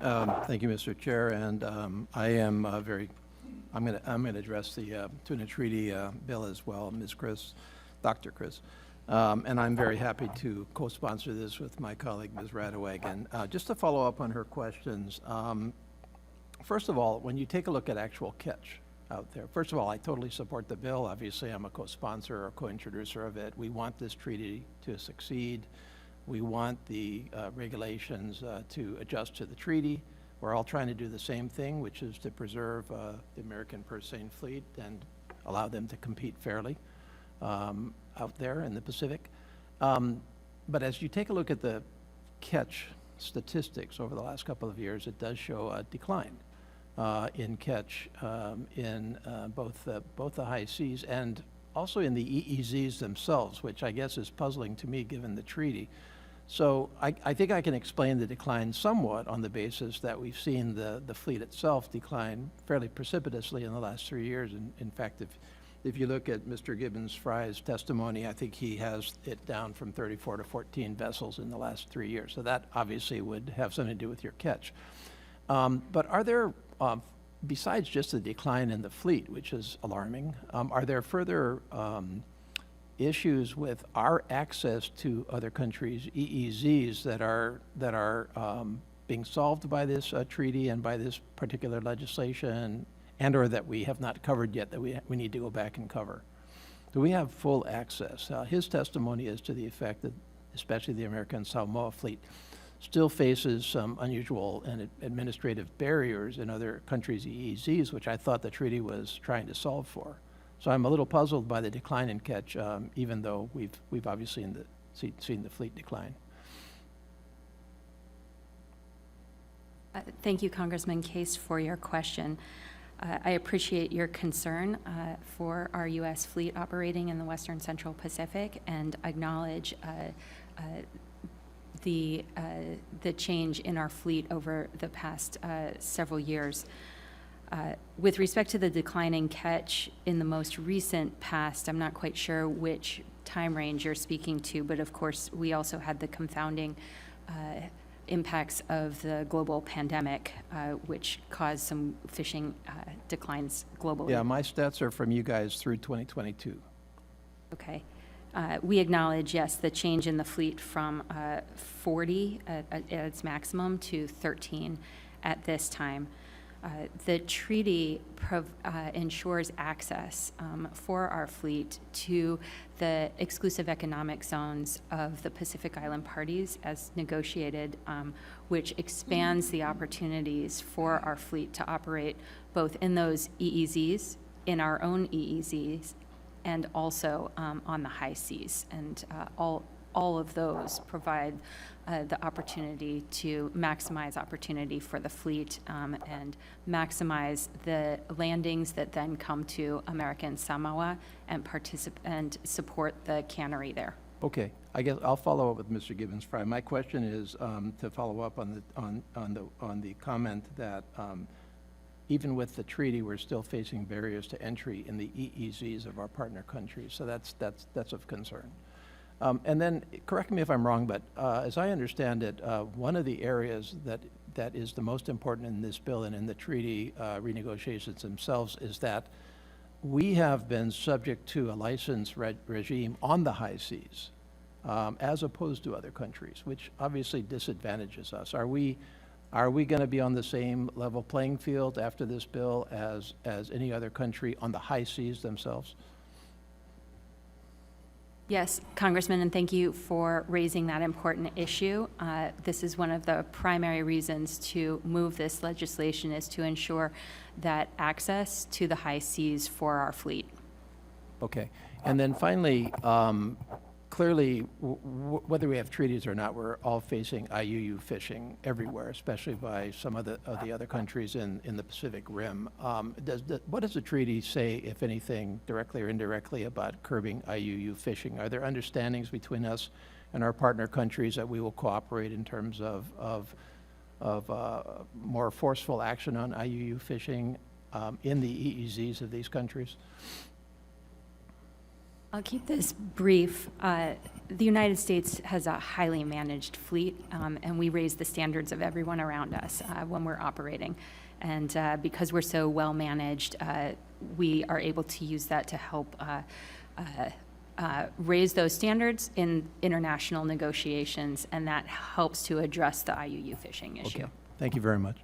Thank you, Mr. Chair, and I am I'm going to address the tuna treaty bill as well, Dr. Chris, and I'm very happy to co-sponsor this with my colleague, Ms. Radaweg. And just to follow up on her questions, first of all, when you take a look at actual catch out there, first of all, I totally support the bill. Obviously, I'm a co-sponsor or co-introducer of it. We want this treaty to succeed. We want the regulations to adjust to the treaty. We're all trying to do the same thing, which is to preserve the American purse seine fleet and allow them to compete fairly out there in the Pacific. But as you take a look at the catch statistics over the last couple of years, it does show a decline in catch in both the high seas and also in the EEZs themselves, which I guess is puzzling to me given the treaty. So I think I can explain the decline somewhat on the basis that we've seen the fleet itself decline fairly precipitously in the last 3 years. And in fact, if you look at Mr. Gibbons-Frye's testimony, I think he has it down from 34 to 14 vessels in the last 3 years. So that obviously would have something to do with your catch. But are there, besides just the decline in the fleet, which is alarming, are there further issues with our access to other countries' EEZs that are being solved by this treaty and by this particular legislation, and or that we have not covered yet that we need to go back and cover? Do we have full access? His testimony is to the effect that especially the American Samoa fleet still faces some unusual and administrative barriers in other countries' EEZs, which I thought the treaty was trying to solve for. So I'm a little puzzled by the decline in catch, even though we've obviously seen the fleet decline. Thank you, Congressman Case, for your question. I appreciate your concern for our U.S. fleet operating in the Western Central Pacific and acknowledge the change in our fleet over the past several years. With respect to the declining catch in the most recent past, I'm not quite sure which time range you're speaking to, but of course we also had the confounding impacts of the global pandemic, which caused some fishing declines globally. Yeah, my stats are from you guys through 2022. Okay. We acknowledge, yes, the change in the fleet from 40 at its maximum to 13 at this time. The treaty ensures access for our fleet to the exclusive economic zones of the Pacific Island parties as negotiated, which expands the opportunities for our fleet to operate both in those EEZs, in our own EEZs, and also on the high seas. And all of those provide the opportunity to maximize opportunity for the fleet and maximize the landings that then come to American Samoa and support the cannery there. Okay, I guess I'll follow up with Mr. Gibbons-Frye. My question is to follow up on the comment that even with the treaty, we're still facing barriers to entry in the EEZs of our partner countries. So that's of concern. And then, correct me if I'm wrong, but as I understand it, one of the areas that is the most important in this bill and in the treaty renegotiations themselves is that we have been subject to a license regime on the high seas, as opposed to other countries, which obviously disadvantages us. Are we going to be on the same level playing field after this bill as any other country on the high seas themselves? Yes, Congressman, and thank you for raising that important issue. This is one of the primary reasons to move this legislation is to ensure that access to the high seas for our fleet. Okay, and then finally, clearly, whether we have treaties or not, we're all facing IUU fishing everywhere, especially by some of the other countries in the Pacific Rim. What does the treaty say, if anything, directly or indirectly, about curbing IUU fishing? Are there understandings between us and our partner countries that we will cooperate in terms of more forceful action on IUU fishing in the EEZs of these countries? I'll keep this brief. The United States has a highly managed fleet, and we raise the standards of everyone around us when we're operating. And because we're so well managed, we are able to use that to help raise those standards in international negotiations, and that helps to address the IUU fishing issue. Okay. Thank you very much.